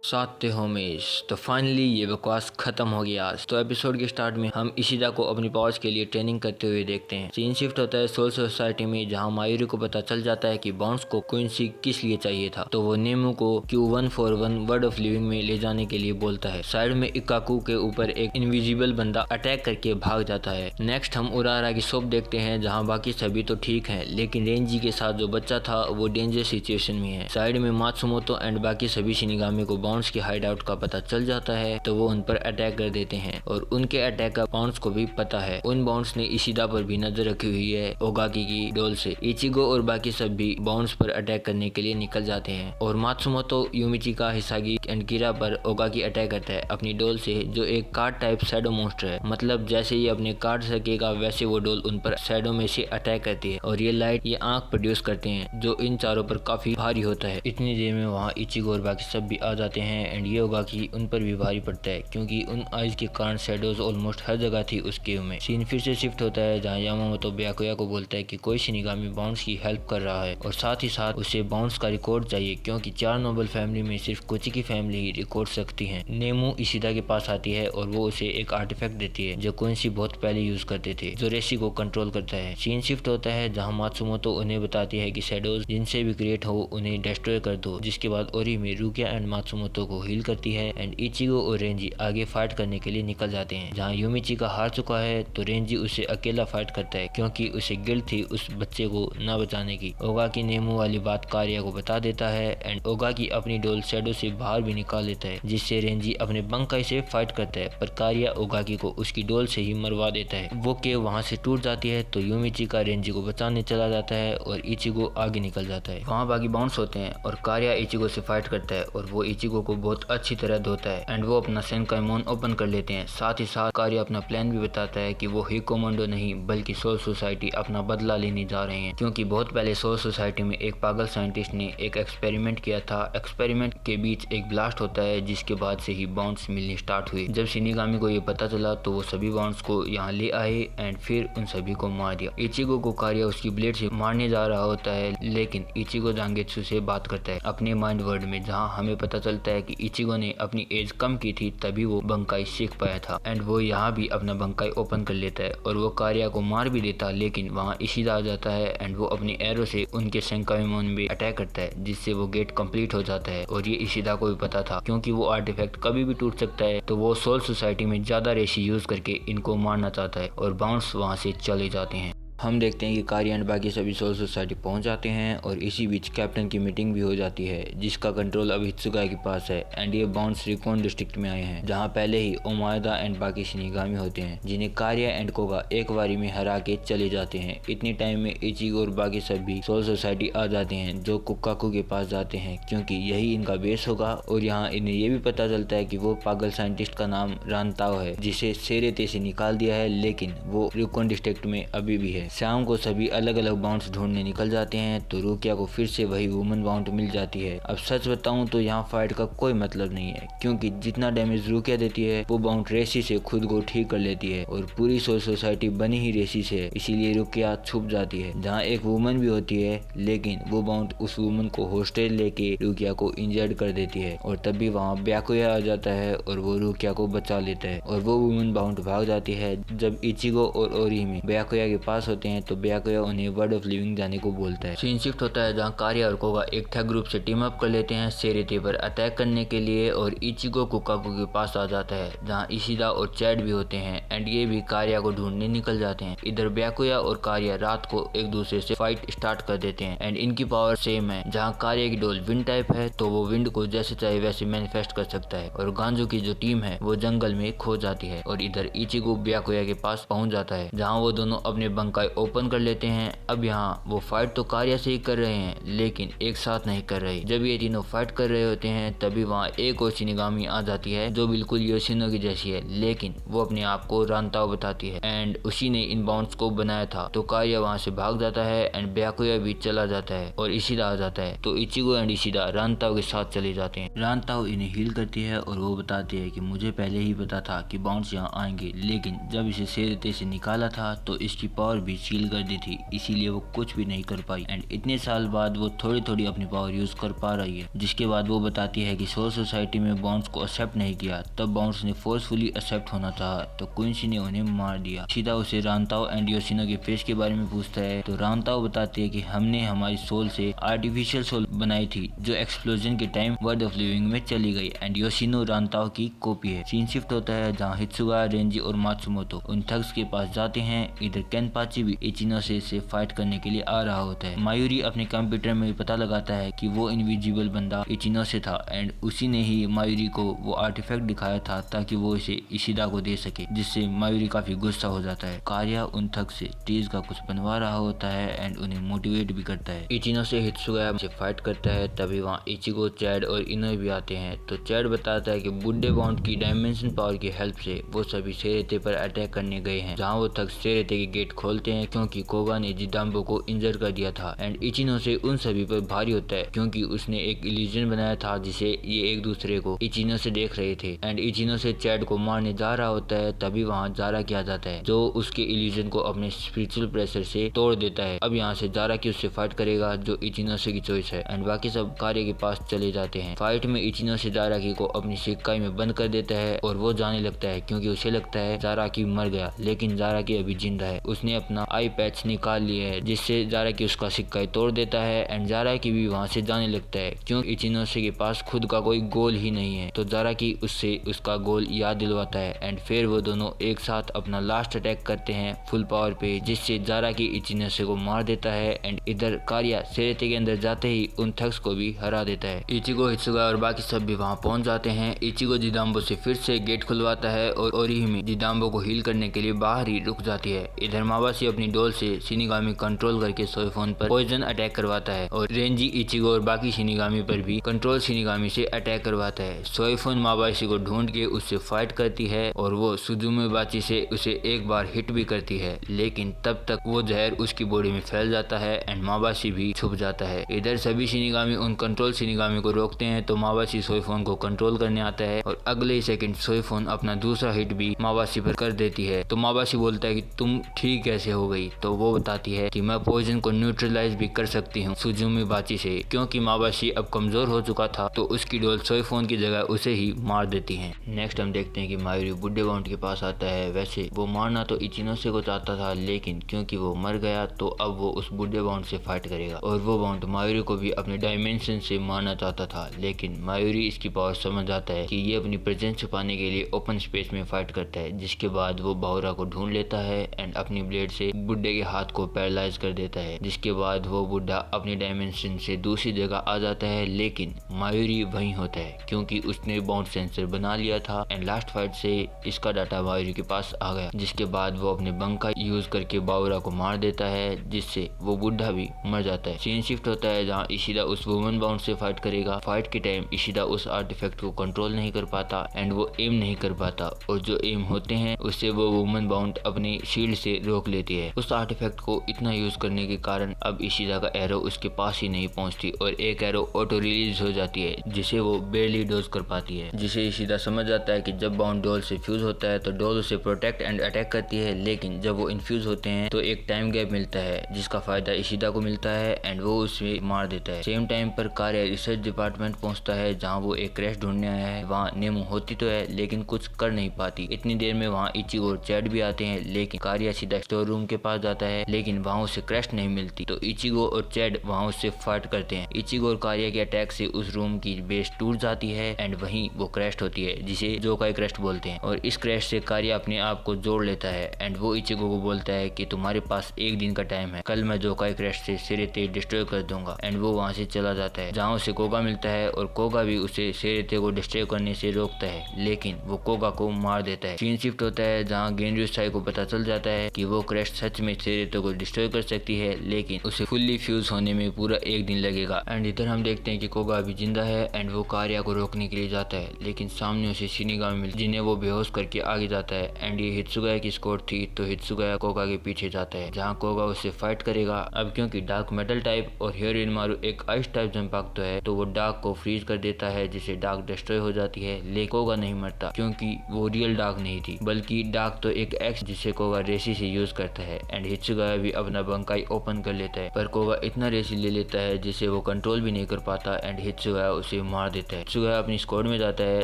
साथ होमेश तो फाइनली ये बकवास खत्म हो गया आज। तो एपिसोड के स्टार्ट में हम इशिदा को अपनी पावर्स के लिए ट्रेनिंग करते हुए देखते हैं। सीन शिफ्ट होता है सोल सोसाइटी में, जहां मायूरी को पता चल जाता है कि बाउंस को क्विंसी किस लिए चाहिए था। तो वो नेमू को Q141 वर्ड ऑफ लिविंग में ले जाने के लिए बोलता है। साइड में इकाकू के ऊपर एक इनविजिबल बंदा अटैक करके भाग जाता है। नेक्स्ट हम उरारा की शॉप देखते हैं, जहाँ बाकी सभी तो ठीक है, लेकिन रेंजी के साथ जो बच्चा था वो डेंजर सिचुएशन में है। साइड में मात्सुमोतो एंड बाकी सभी शिनिगामी को बाउंस के हाइड आउट का पता चल जाता है, तो वो उन पर अटैक कर देते हैं और उनके अटैक का बाउंस को भी पता है। उन बाउंस ने इशिदा पर भी नजर रखी हुई है ओगाकी की डोल से। इचिगो और बाकी सब भी बाउंस पर अटैक करने के लिए निकल जाते हैं और मात्सुमोतो यूमिची का हिसागी एंड किरा पर ओगाकी अटैक करता है अपनी डोल से, जो एक कार्ड टाइप शैडो मॉन्स्टर है। मतलब जैसे ही अपने कार्ड सकेगा वैसे वो डोल उन पर शैडो में से अटैक करती है और ये लाइट ये आंख प्रोड्यूस करते हैं, जो इन चारों पर काफी भारी होता है। इतनी देर में वहाँ इचिगो और बाकी सब भी आ जाते हैं एंड ये होगा कि उन पर भी भारी पड़ता है, क्योंकि उन आइज के कारण शैडोज ऑलमोस्ट हर जगह थी उस केव में। सीन फिर से शिफ्ट होता है, जहाँ यामामोतो ब्याकुया को बोलता है कि कोई शिनिगामी बाउंस की हेल्प कर रहा है और साथ ही साथ उसे बाउंस का रिकॉर्ड चाहिए, क्योंकि 4 नोबल फैमिली में सिर्फ कोची की फैमिली ही रिकॉर्ड सकती है। नेमू इशिदा के पास आती है और वो उसे एक आर्टिफैक्ट देती है जो क्विंसी बहुत पहले यूज करते थे, जो रेसी को कंट्रोल करता है। सीन शिफ्ट होता है, जहाँ मात्सुमोतो उन्हें बताती है कि शैडोज जिनसे भी क्रिएट हो उन्हें डिस्ट्रॉय कर दो, जिसके बाद ओरी में रुकिया एंड मात्सुमोतो को हील करती है एंड इचिगो और रेंजी आगे फाइट करने के लिए निकल जाते हैं। जहाँ यूमिची का हार चुका है तो रेंजी उसे अकेला फाइट करता है, क्योंकि उसे गिल्ट थी उस बच्चे को न बचाने की। ओगाकी नेमू वाली बात कारिया को बता देता है एंड ओगाकी अपनी डोल शैडो से बाहर भी निकाल लेता है, जिससे रेंजी अपने बंकाई से फाइट करता है, पर कारिया ओगाकी को उसकी डोल से ही मरवा देता है। वो केव वहाँ से टूट जाती है तो यूमिची का रेंजी को बचाने चला जाता है और इचिगो आगे निकल जाता है। वहाँ बाकी बाउंस होते हैं और कारिया इचिगो से फाइट करता है और वो इचिगो को बहुत अच्छी तरह धोता है एंड वो अपना सेंकाइमोन ओपन कर लेते हैं। साथ ही साथ कारिया अपना प्लान भी बताता है कि वो हिकोमंडो नहीं बल्कि सोल सोसाइटी अपना बदला लेने जा रहे हैं, क्योंकि बहुत पहले सोल सोसाइटी में एक पागल साइंटिस्ट ने एक एक्सपेरिमेंट किया था। एक्सपेरिमेंट के बीच एक ब्लास्ट होता है, जिसके बाद से ही बाउंस मिलने स्टार्ट हुए। जब शिनिगामी को ये पता चला तो वो सभी बाउंस को यहाँ ले आए एंड फिर उन सभी को मार दिया। इचिगो को कारिया उसकी ब्लेड से मारने जा रहा होता है, लेकिन इचिगो जांगेत्सु से बात करता है अपने माइंड वर्ड में, जहाँ हमें पता चलता है कि इचिगो ने अपनी एज कम की थी तभी वो बंकाई सीख पाया था एंड वो यहाँ भी अपना बंकाई ओपन कर लेता है और वो कारिया को मार भी देता, लेकिन वहाँ इशिदा आ जाता है एंड वो अपनी एरो से उनके सेंकाइमोन में अटैक करता है, जिससे वो गेट कंप्लीट हो जाता है। और ये इशिदा को भी पता था, क्योंकि वो आर्टिफैक्ट कभी भी टूट सकता है, तो वो सोल सोसाइटी में ज्यादा रेशी यूज करके इनको मारना चाहता है और बाउंस वहाँ से चले जाते हैं। हम देखते हैं कि कारिया एंड बाकी सभी सोल सोसाइटी पहुंच जाते हैं और इसी बीच कैप्टन की मीटिंग भी हो जाती है, जिसका कंट्रोल अब हित्सुगा के पास है एंड ये बाउंस रिकॉन डिस्ट्रिक्ट में आए हैं, जहां पहले ही ओमायदा एंड बाकी शिनिगामी होते हैं, जिन्हें कारिया एंड कोगा एक बारी में हरा के चले जाते हैं। इतनी टाइम में इचिगो और बाकी सभी सोल सोसाइटी आ जाते हैं, जो कुक्काकू के पास जाते हैं, क्योंकि यही इनका बेस होगा। और यहाँ इन्हें ये भी पता चलता है कि वो पागल साइंटिस्ट का नाम रानताओ है, जिसे सेरेते से निकाल दिया है, लेकिन वो रिकॉन डिस्ट्रिक्ट में अभी भी है। शाम को सभी अलग अलग बाउंस ढूंढने निकल जाते हैं, तो रुकिया को फिर से वही वुमन बाउंड मिल जाती है। अब सच बताऊं तो यहाँ फाइट का कोई मतलब नहीं है, क्योंकि जितना डैमेज रुकिया देती है वो बाउंड रेसी से खुद को ठीक कर लेती है और पूरी सोल सोसाइटी बनी ही रेसी से है, इसीलिए रुकिया छुप जाती है। जहाँ एक वुमन भी होती है, लेकिन वो बाउंड उस वुमन को हॉस्टेज लेके रुकिया को इंजर्ड कर देती है और तभी वहाँ ब्याकुया आ जाता है और वो रुकिया को बचा लेता है और वो वुमन बाउंड भाग जाती है। जब इचिगो और ओरीमी ब्याकुया के पास होते हैं तो ब्याकुया उन्हें वर्ड ऑफ लिविंग जाने को बोलता है। सीन शिफ्ट होता है, जहाँ कारिया और कोगा एक ठग ग्रुप से टीम अप कर लेते हैं सेरेते पर अटैक करने के लिए और इचिगो कुकाकू के पास आ जाता है, जहाँ इशिदा और चैड भी होते हैं एंड ये भी कारिया को ढूंढने निकल जाते हैं। इधर ब्याकुया और कारिया रात को एक दूसरे से फाइट स्टार्ट कर देते हैं एंड इनकी पावर सेम है। जहाँ कारिया की डोल विंड टाइप है, तो वो विंड को जैसे चाहे वैसे मैनिफेस्ट कर सकता है और गांजू की जो टीम है वो जंगल में खो जाती है और इधर इचिगो ब्याकुया के पास पहुंच जाता है, जहाँ वो दोनों अपने बंकाई ओपन कर लेते हैं। अब यहाँ वो फाइट तो कारिया से ही कर रहे हैं, लेकिन एक साथ नहीं कर रहे। जब ये तीनों फाइट कर रहे होते हैं तभी वहाँ एक और शिनिगामी आ जाती है, जो बिल्कुल योशिनो की जैसी है, लेकिन वो अपने आप को रानताओ बताती है एंड उसी ने इन बाउंड्स को बनाया था। तो कारिया वहाँ से भाग जाता है एंड ब्याकुया भी चला जाता है और इशिदा आ जाता है, तो इचिगो एंड इशिदा रानताओ के साथ चले जाते हैं। रानताओ इन्हें हील करती है और वो बताती है कि मुझे पहले ही पता था कि बाउंड्स यहाँ आएंगे, लेकिन जब इसे सेरेते से निकाला था तो इसकी पावर भी सील कर दी थी, इसीलिए वो कुछ भी नहीं कर पाई। एंड इतने साल बाद वो थोड़ी थोड़ी अपनी पावर यूज कर पा रही है। जिसके बाद वो बताती है कि सोल सोसाइटी में बाउंस को एक्सेप्ट नहीं किया, तब बाउंस ने फोर्सफुली एक्सेप्ट होना चाहा तो क्विंसी ने उन्हें मार दिया। सीधा उसे रानताओ एंड योशिनो के फेस के बारे में पूछता है तो रानताओ बताती है कि हमने हमारी सोल से आर्टिफिशियल सोल बनाई थी जो एक्सप्लोजन के टाइम वर्ल्ड ऑफ लिविंग में चली गई। एंड योशिनो रानताओ की कॉपी है। सीन शिफ्ट होता है जहाँ हित्सुगा, रेंजी और मात्सुमोतो उन थग्स के पास जाते हैं। इधर केनपाची भी इचिनोसे से फाइट करने के लिए आ रहा होता है। मायूरी अपने कंप्यूटर में पता लगाता है कि वो इनविजिबल बंदा इचिनोसे था एंड उसी ने ही मायूरी को वो आर्टिफैक्ट दिखाया था ताकि वो इसे इशिदा को दे सके, जिससे मायूरी काफी गुस्सा हो जाता है। कार्या उन थग्स से टीज का कुछ बनवा रहा होता है एंड उन्हें मोटिवेट भी करता है। इचिनोसे हित्सुगा से फाइट करता है, तभी वहाँ इचिगो, चैड और इनोए भी आते हैं। तो चैड बताता है कि बुड्ढे बाउंड की डायमेंशन पावर की हेल्प से वो सभी सेरेते पर अटैक करने गए हैं, जहाँ वो थग्स सेरेते के गेट खोलते हैं क्योंकि कोगा ने जिदाम्बो को इंजर कर दिया था। एंड इचिनोसे उन सभी पर भारी होता है क्योंकि उसने एक इल्यूजन बनाया था जिसे ये एक दूसरे को इचिनोसे देख रहे थे। एंड इचिनोसे चैड को मारने जा रहा होता है, तभी वहाँ जारा किया जाता है जो उसके इल्यूजन को अपने स्पिरिचुअल प्रेशर से तोड़ देता है। अब यहाँ से जारा की उससे फाइट करेगा जो इचिनोसे की चॉइस है। एंड बाकी सब कार्य के पास चले जाते हैं। फाइट में इचिनोसे जाराकी को अपनी शिकाई में बंद कर देता है और वो जाने लगता है क्योंकि उसे लगता है जाराकी मर गया, लेकिन जाराकी अभी जिंदा है। उसने अपना आई पैच निकाल लिया है जिससे जाराकी उसका सिक्का तोड़ देता है। एंड जाराकी भी वहाँ से जाने लगता है क्योंकि इचिनोसे के पास खुद का कोई गोल ही नहीं है। तो जाराकी उससे उसका गोल याद दिलवाता है एंड फिर वो दोनों एक साथ अपना लास्ट अटैक करते हैं फुल पावर पे, जिससे जाराकी इचिनोसे को मार देता है। एंड इधर कार्या सेरेते के अंदर जाते ही उन थग्स को भी हरा देता है। इचिगो, हित्सुगा और बाकी सब भी वहाँ पहुँच जाते हैं। इचिगो जिदाम्बो से फिर से गेट खुलवाता है और ओरिहिमे जिदाम्बो को हील करने के लिए बाहर ही रुक जाती है। इधर माबाशी अपनी डोल से शिनिगामी कंट्रोल करके सोएफोन पर पॉइजन अटैक करवाता है और रेंजी, इचिगो और बाकी शिनिगामी पर भी कंट्रोल शिनिगामी से अटैक करवाता है। सोएफोन माबाशी को ढूंढ के उससे फाइट करती है और वो सुजुमे बाची से उसे एक बार हिट भी करती है, लेकिन तब तक वो जहर उसकी बॉडी में फैल जाता है एंड माबाशी भी छुप जाता है। इधर सभी शिनिगामी उन कंट्रोल शिनिगामी को रोकते हैं तो माबाशी सोएफोन को कंट्रोल करने आता है और अगले ही सेकंड सोएफोन अपना दूसरा हिट भी माबाशी पर कर देती है। तो माबाशी बोलता है कि तुम ठीक कैसे हो गई, तो वो बताती है कि मैं पॉइजन को न्यूट्रलाइज भी कर सकती हूँ सुजुमे बाची से। क्योंकि माबाशी अब कमजोर हो चुका था तो उसकी डोल सोएफोन की जगह उसे ही मार देती है। नेक्स्ट हम देखते हैं कि मायूरी बुड्ढे बाउंड के पास आता है। वैसे वो मारना तो इचिनोसे को चाहता था, लेकिन क्योंकि वो मर गया तो अब वो उस बुड्ढे बाउंड से फाइट करेगा और वो बाउंड मायूरी को भी अपने डायमेंशन से मारना चाहता था। लेकिन मायूरी इसकी पावर समझ जाता है कि ये अपनी प्रेजेंस छुपाने के लिए ओपन स्पेस में फाइट करता है। जिसके बाद वो बाहुरा को ढूंढ लेता है एंड अपनी ब्लेड से बुड्ढे के हाथ को पैरालाइज कर देता है। जिसके बाद वो बुड्ढा अपनी डायमेंशन से दूसरी जगह आ जाता है, लेकिन मायूरी वहीं होता है क्योंकि उसने बाउंड सेंसर बना लिया था एंड लास्ट फाइट से इसका डाटा मायूरी के पास आ गया। जिसके बाद वो अपने बंक का यूज करके बाहुरा को मार देता है, जिससे वो बुड्ढा भी मर जाता है। सीन शिफ्ट होता है जहाँ इशिदा उस वुमन बाउंड से फाइट करेगा। फाइट के टाइम इशिदा उस आर्टिफैक्ट को कंट्रोल नहीं कर पाता एंड वो एम नहीं कर पाता और जो एम होते हैं उससे वो वुमन बाउंड अपनी शील्ड से रोक लेती है। उस आर्टिफैक्ट को इतना यूज करने के कारण अब इशिदा का एरो उसके पास ही नहीं पहुंचती और एक एरो ऑटो रिलीज हो जाती है जिसे वो बेरली डोज कर पाती है। जिसे इशिदा समझ जाता है कि जब बाउंड डोल से फ्यूज होता है तो डोल उसे प्रोटेक्ट एंड अटैक करती है, लेकिन जब वो इन्फ्यूज होते हैं तो एक टाइम गैप मिलता है जिसका फायदा इशिदा को मिलता है एंड वो उसे मार देता है। सेम टाइम पर कार्य रिसर्च डिपार्टमेंट पहुंचता है जहाँ वो एक क्रैश ढूंढने आया है। वहाँ नेमो होती तो है लेकिन कुछ कर नहीं पाती। इतनी देर में वहाँ इचिगो और चैड भी आते हैं, लेकिन कार्य सीधा स्टोर रूम के पास जाता है लेकिन वहाँ उसे क्रैश नहीं मिलती। तो इचिगो और चैड वहाँ उससे फाइट करते हैं। इचिगो और कार्य के अटैक से उस रूम की बेस टूट जाती है एंड वहीं वो क्रैश होती है जिसे जोकाई क्रैश बोलते हैं। और इस क्रैश से कार्य अपने आप को जोड़ लेता है एंड वो इचिगो को बोलता है कि तुम्हारे पास एक दिन का टाइम है, कल मैं जोकाई क्रैश से सेरेते डिस्ट्रॉय कर दूंगा। एंड वो वहाँ से चला जाता है जहाँ उसे कोगा मिलता है और कोगा भी उसे सेरेते को डिस्ट्रॉय करने से रोकता है, लेकिन वो कोगा को मार देता है। सीन शिफ्ट होता है जहाँ गेंड्यू साई को पता चल जाता है कि वो क्रैश सच में सेरेते को डिस्ट्रॉय कर सकती है, लेकिन उसे फुल्ली फ्यूज होने में पूरा एक दिन लगेगा। एंड इधर हम देखते हैं कि कोगा अभी जिंदा है एंड वो कार्या को रोकने के लिए जाता है, लेकिन सामने उसे शिनिगामी मिलती जिन्हें वो बेहोश करके आगे जाता है। एंड ये हित्सुगा की स्क्वाड थी तो हित्सुगा कोगा के पीछे जाता है जहाँ कोगा उससे फाइट करेगा। अब क्योंकि डार्क मेटल टाइप और हियोरिनमारू एक आइस टाइप जंपाक्तो है तो वो डार्क को फ्रीज कर देता है जिससे डार्क डिस्ट्रॉय हो जाती है, लेकिन कोगा नहीं मरता क्योंकि वो रियल डार्क नहीं थी बल्कि डार्क तो एक एक्स जिसे कोगा रेसी से यूज करता जाता है एंड हित्सुगाया भी अपना बंकाई ओपन कर लेता है, पर कोगा इतना रेसी ले लेता है जिससे वो कंट्रोल भी नहीं कर पाता एंड हित्सुगाया उसे मार देता है। हित्सुगाया अपनी स्क्वाड में जाता है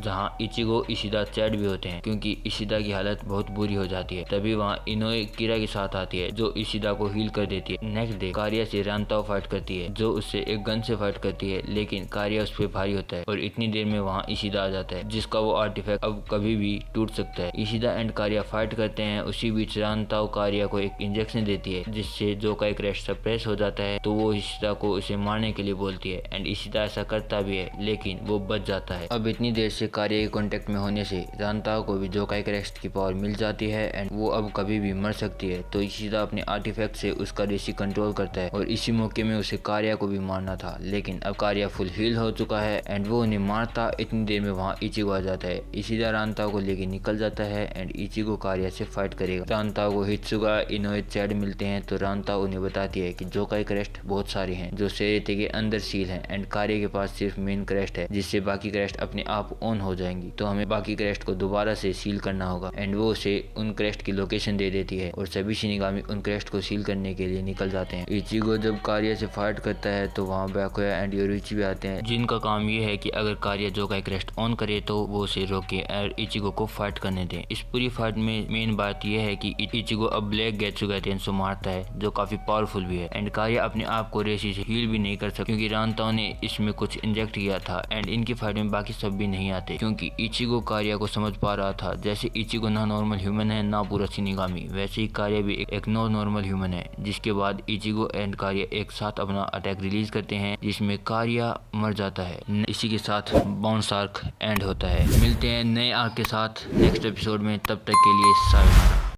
जहाँ इचिगो, इशिदा, चैड भी होते हैं क्योंकि इशिदा की हालत बहुत बुरी हो जाती है। तभी वहाँ इनोए किरा के साथ आती है जो इशिदा को हील कर देती है। नेक्स्ट डे कारिया से रानताओ फाइट करती है जो उससे एक गन से फाइट करती है, लेकिन कारिया उस पर भारी होता है और इतनी देर में वहाँ इशिदा आ जाता है जिसका वो आर्टिफैक्ट अब कभी भी टूट सकता है। इशिदा एंड कारिया फाइट करते हैं। उसी बीच रानताओ कारिया को एक इंजेक्शन देती है जिससे जोकाई क्रैश सप्रेस हो जाता है, तो वो इशिदा को उसे मारने के लिए बोलती है एंड इशिदा ऐसा करता भी है लेकिन वो बच जाता है। अब इतनी देर से कारिया के कांटेक्ट में होने से रानताओ को भी जोकाई क्रैश की पावर मिल जाती है एंड वो अब कभी भी मर सकती है, तो इशिदा अपने आर्टिफैक्ट से उसका रेसी कंट्रोल करता है और इसी मौके में उसे कारिया को भी मारना था, लेकिन अब कारिया फुल हील हो चुका है एंड वो उन्हें मारता। इतनी देर में वहाँ इचिगो आ जाता है। इशिदा रानताओ को लेके निकल जाता है एंड इचिगो कारिया से फाइट करेगा। रानताओ को हित्सुगा, इनोए, चैड मिलते हैं तो रानताओ उन्हें बताती है कि जोकाई क्रेस्ट बहुत सारे हैं जो सेरेते के अंदर सील हैं एंड कारिया के पास सिर्फ मेन क्रेस्ट है जिससे बाकी क्रेस्ट अपने आप ऑन हो जाएंगी, तो हमें बाकी क्रेस्ट को दोबारा से सील करना होगा एंड वो उसे उन क्रेस्ट की लोकेशन दे देती है और सभी शिनिगामी उन क्रेस्ट को सील करने के लिए निकल जाते हैं। इचिगो जब कारिया से फाइट करता है तो वहाँ बैकुया एंड योरुइची भी आते हैं जिनका काम ये है कि अगर कारिया जोकाई क्रेस्ट ऑन करे तो वो उसे रोके और इचिगो को फाइट करने दें। इस पूरी फाइट में मेन बात यह है कि इचिगो अब ब्लैक गेत्सुगा टेंसो मारता है जो काफी पावरफुल भी है एंड कारिया अपने आप को रेसी से हील भी नहीं कर सकती क्योंकि रानताओ ने इसमें कुछ इंजेक्ट किया था एंड इनकी फाइट में बाकी सब भी नहीं आते क्योंकि इचिगो कारिया को समझ पा रहा था जैसे इचिगो ना नॉर्मल ह्यूमन है ना पूरा शिनिगामी, वैसे ही कारिया भी एक नॉर्मल ह्यूमन है। जिसके बाद इचिगो एंड कारिया एक साथ अपना अटैक रिलीज करते हैं जिसमें कारिया मर जाता है। इसी के साथ बाउंस आर्क एंड होता है। मिलते हैं नए आर्क के साथ नेक्स्ट एपिसोड में, तब तक के लिए सायोनारा।